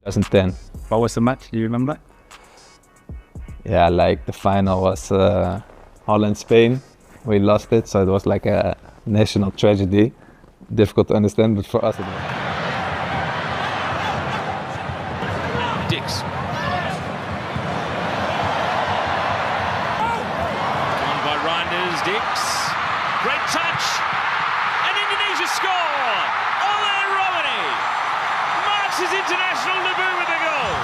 2010. What was the match? Do you remember? Yeah, like the final was Holland-Spain. We lost it, so it was like a national tragedy. Difficult to understand, but for us it was. Dix. On by Reinders, Dix. Great touch. And Indonesia score! Ole Romani marks his international debut with a goal.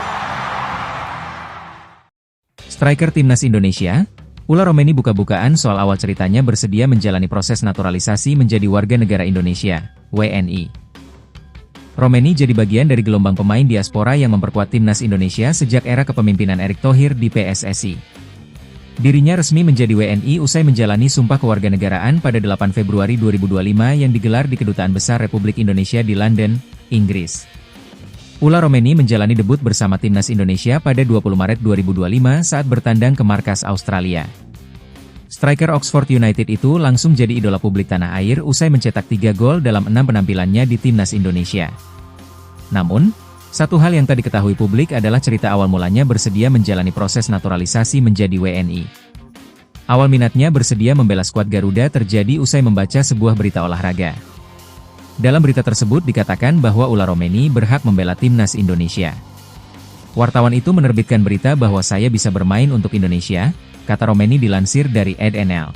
Striker Timnas Indonesia, Ula Romani buka-bukaan soal awal ceritanya bersedia menjalani proses naturalisasi menjadi warga negara Indonesia, WNI. Romani jadi bagian dari gelombang pemain diaspora yang memperkuat Timnas Indonesia sejak era kepemimpinan Erick Thohir di PSSI. Dirinya resmi menjadi WNI usai menjalani sumpah kewarganegaraan pada 8 Februari 2025 yang digelar di Kedutaan Besar Republik Indonesia di London, Inggris. Ula Romani menjalani debut bersama Timnas Indonesia pada 20 Maret 2025 saat bertandang ke markas Australia. Striker Oxford United itu langsung jadi idola publik tanah air usai mencetak 3 gol dalam 6 penampilannya di Timnas Indonesia. Namun, satu hal yang tak diketahui publik adalah cerita awal mulanya bersedia menjalani proses naturalisasi menjadi WNI. Awal minatnya bersedia membela skuad Garuda terjadi usai membaca sebuah berita olahraga. Dalam berita tersebut dikatakan bahwa Ula Romani berhak membela Timnas Indonesia. Wartawan itu menerbitkan berita bahwa saya bisa bermain untuk Indonesia, kata Romani dilansir dari EDNL.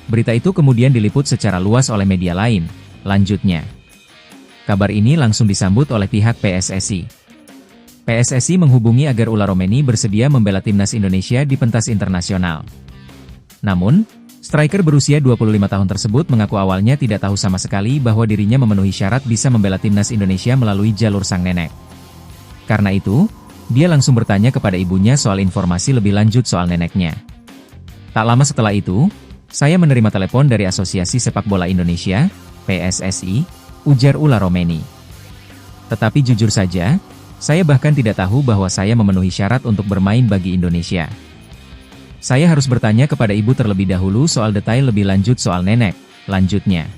Berita itu kemudian diliput secara luas oleh media lain, lanjutnya. Kabar ini langsung disambut oleh pihak PSSI. PSSI menghubungi agar Ula Romani bersedia membela Timnas Indonesia di pentas internasional. Namun, striker berusia 25 tahun tersebut mengaku awalnya tidak tahu sama sekali bahwa dirinya memenuhi syarat bisa membela Timnas Indonesia melalui jalur sang nenek. Karena itu, dia langsung bertanya kepada ibunya soal informasi lebih lanjut soal neneknya. Tak lama setelah itu, saya menerima telepon dari Asosiasi Sepak Bola Indonesia, PSSI, ujar Ula Romani. Tetapi jujur saja, saya bahkan tidak tahu bahwa saya memenuhi syarat untuk bermain bagi Indonesia. Saya harus bertanya kepada ibu terlebih dahulu soal detail lebih lanjut soal nenek, lanjutnya.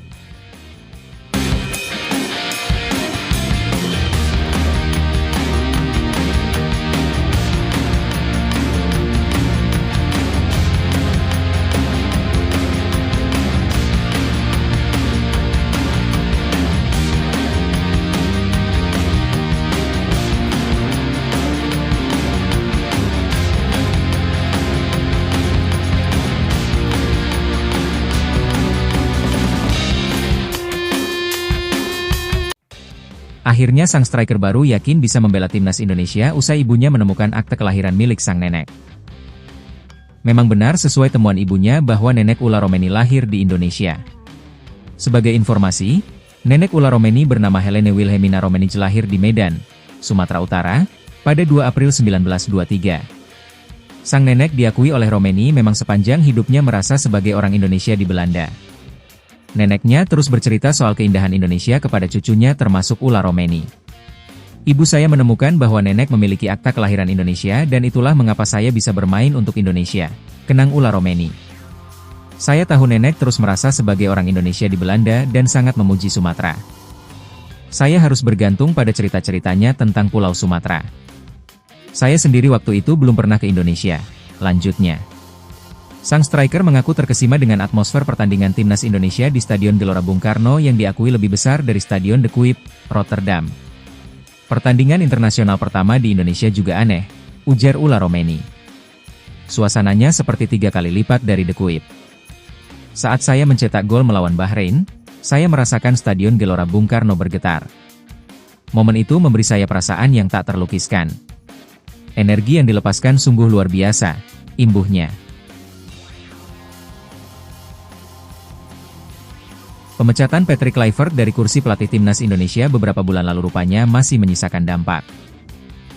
Akhirnya sang striker baru yakin bisa membela Timnas Indonesia usai ibunya menemukan akte kelahiran milik sang nenek. Memang benar sesuai temuan ibunya bahwa nenek Ula Romani lahir di Indonesia. Sebagai informasi, nenek Ula Romani bernama Helene Wilhelmina Romani lahir di Medan, Sumatera Utara, pada 2 April 1923. Sang nenek diakui oleh Romani memang sepanjang hidupnya merasa sebagai orang Indonesia di Belanda. Neneknya terus bercerita soal keindahan Indonesia kepada cucunya termasuk Ula Romani. Ibu saya menemukan bahwa nenek memiliki akta kelahiran Indonesia dan itulah mengapa saya bisa bermain untuk Indonesia, kenang Ula Romani. Saya tahu nenek terus merasa sebagai orang Indonesia di Belanda dan sangat memuji Sumatera. Saya harus bergantung pada cerita-ceritanya tentang Pulau Sumatera. Saya sendiri waktu itu belum pernah ke Indonesia, lanjutnya. Sang striker mengaku terkesima dengan atmosfer pertandingan Timnas Indonesia di Stadion Gelora Bung Karno yang diakui lebih besar dari Stadion De Kuip, Rotterdam. Pertandingan internasional pertama di Indonesia juga aneh, ujar Ula Romani. Suasananya seperti 3 kali lipat dari De Kuip. Saat saya mencetak gol melawan Bahrain, saya merasakan Stadion Gelora Bung Karno bergetar. Momen itu memberi saya perasaan yang tak terlukiskan. Energi yang dilepaskan sungguh luar biasa, imbuhnya. Pemecatan Patrick Kluivert dari kursi pelatih Timnas Indonesia beberapa bulan lalu rupanya masih menyisakan dampak.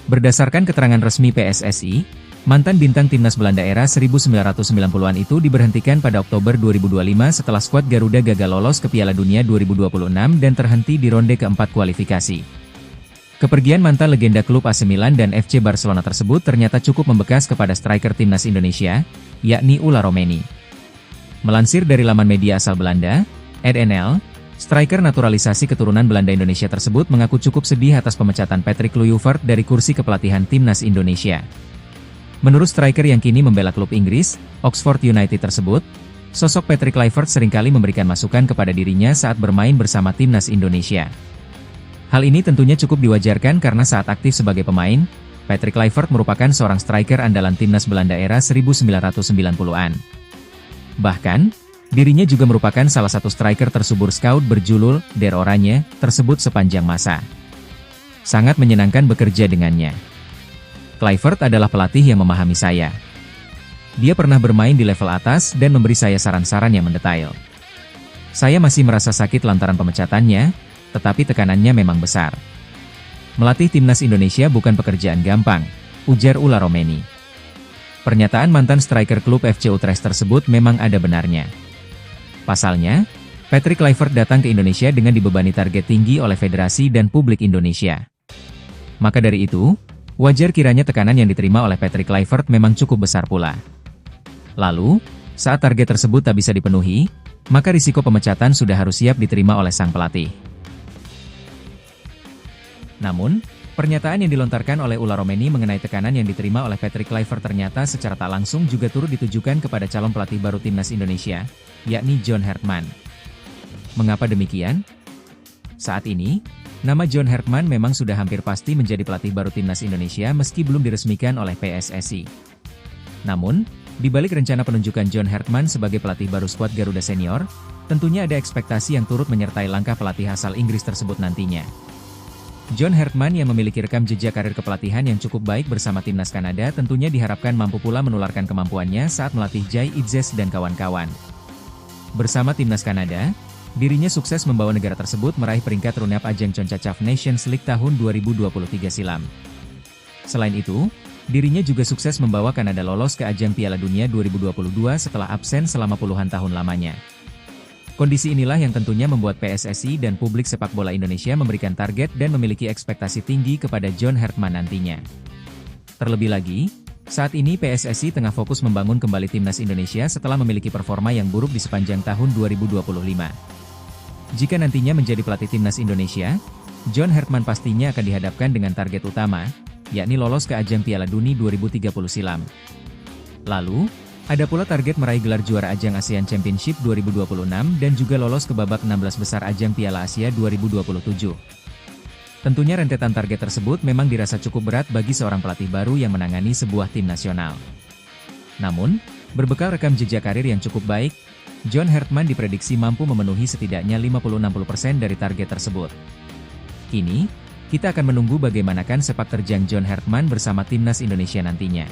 Berdasarkan keterangan resmi PSSI, mantan bintang Timnas Belanda era 1990-an itu diberhentikan pada Oktober 2025 setelah skuad Garuda gagal lolos ke Piala Dunia 2026 dan terhenti di ronde keempat kualifikasi. Kepergian mantan legenda klub AC Milan dan FC Barcelona tersebut ternyata cukup membekas kepada striker Timnas Indonesia, yakni Ula Romani. Melansir dari laman media asal Belanda, EDNL, Striker naturalisasi keturunan Belanda Indonesia tersebut mengaku cukup sedih atas pemecatan Patrick Kluivert dari kursi kepelatihan timnas Indonesia. Menurut striker yang kini membela klub Inggris, Oxford United tersebut, sosok Patrick Kluivert seringkali memberikan masukan kepada dirinya saat bermain bersama timnas Indonesia. Hal ini tentunya cukup diwajarkan karena saat aktif sebagai pemain, Patrick Kluivert merupakan seorang striker andalan timnas Belanda era 1990-an. Bahkan, dirinya juga merupakan salah satu striker tersubur scout berjulur Der Oranje tersebut sepanjang masa. Sangat menyenangkan bekerja dengannya. Kluivert adalah pelatih yang memahami saya. Dia pernah bermain di level atas dan memberi saya saran-saran yang mendetail. Saya masih merasa sakit lantaran pemecatannya, tetapi tekanannya memang besar. Melatih timnas Indonesia bukan pekerjaan gampang, ujar Ula Romeni. Pernyataan mantan striker klub FC Utrecht tersebut memang ada benarnya. Pasalnya, Patrick Kluivert datang ke Indonesia dengan dibebani target tinggi oleh federasi dan publik Indonesia. Maka dari itu, wajar kiranya tekanan yang diterima oleh Patrick Kluivert memang cukup besar pula. Lalu, saat target tersebut tak bisa dipenuhi, maka risiko pemecatan sudah harus siap diterima oleh sang pelatih. Namun, pernyataan yang dilontarkan oleh Ula Romeni mengenai tekanan yang diterima oleh Patrick Kluivert ternyata secara tak langsung juga turut ditujukan kepada calon pelatih baru timnas Indonesia, yakni John Hartman. Mengapa demikian? Saat ini, nama John Hartman memang sudah hampir pasti menjadi pelatih baru timnas Indonesia meski belum diresmikan oleh PSSI. Namun, di balik rencana penunjukan John Hartman sebagai pelatih baru skuad Garuda Senior, tentunya ada ekspektasi yang turut menyertai langkah pelatih asal Inggris tersebut nantinya. John Hartman yang memiliki rekam jejak karir kepelatihan yang cukup baik bersama timnas Kanada tentunya diharapkan mampu pula menularkan kemampuannya saat melatih Jay Itzes dan kawan-kawan. Bersama timnas Kanada, dirinya sukses membawa negara tersebut meraih peringkat runner-up ajang CONCACAF Nations League tahun 2023 silam. Selain itu, dirinya juga sukses membawa Kanada lolos ke ajang Piala Dunia 2022 setelah absen selama puluhan tahun lamanya. Kondisi inilah yang tentunya membuat PSSI dan publik sepak bola Indonesia memberikan target dan memiliki ekspektasi tinggi kepada John Hartman nantinya. Terlebih lagi, saat ini PSSI tengah fokus membangun kembali timnas Indonesia setelah memiliki performa yang buruk di sepanjang tahun 2025. Jika nantinya menjadi pelatih timnas Indonesia, John Hartman pastinya akan dihadapkan dengan target utama, yakni lolos ke ajang Piala Dunia 2030 silam. Lalu, ada pula target meraih gelar juara ajang ASEAN Championship 2026 dan juga lolos ke babak 16 besar ajang Piala Asia 2027. Tentunya rentetan target tersebut memang dirasa cukup berat bagi seorang pelatih baru yang menangani sebuah tim nasional. Namun, berbekal rekam jejak karir yang cukup baik, John Hartman diprediksi mampu memenuhi setidaknya 50-60% dari target tersebut. Kini, kita akan menunggu bagaimanakah sepak terjang John Hartman bersama timnas Indonesia nantinya.